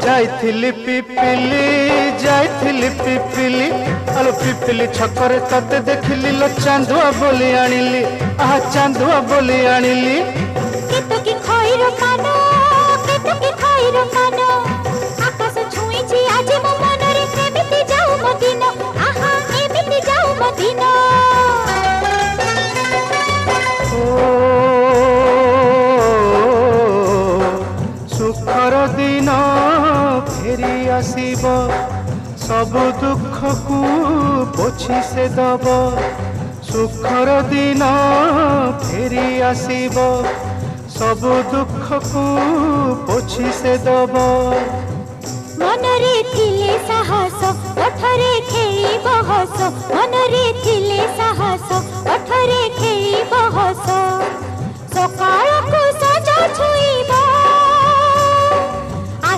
जाइथिली पिपिली जाइथिली पिपिली आलो पिपिली छकरे तते देखिली लो चांदुआ बोली आनिली आहा चांदुआ बोली आनिली केतो की खइरो कानो केतो की खइरो कानो आकाश छुईची आज मो मनरे एमिति जाऊ मो दिन आहा एमिति जाऊ मो दिन सुखर दिन फेरी आसीब सब दुख को पोछि से दब सुखर दिन फेरी आसीब सब दुख को पोछि से दब मनरे थिले साहस ओठरे खेई बहस मनरे थिले साहस ओठरे खेई बहस सकाळ को सजा छुई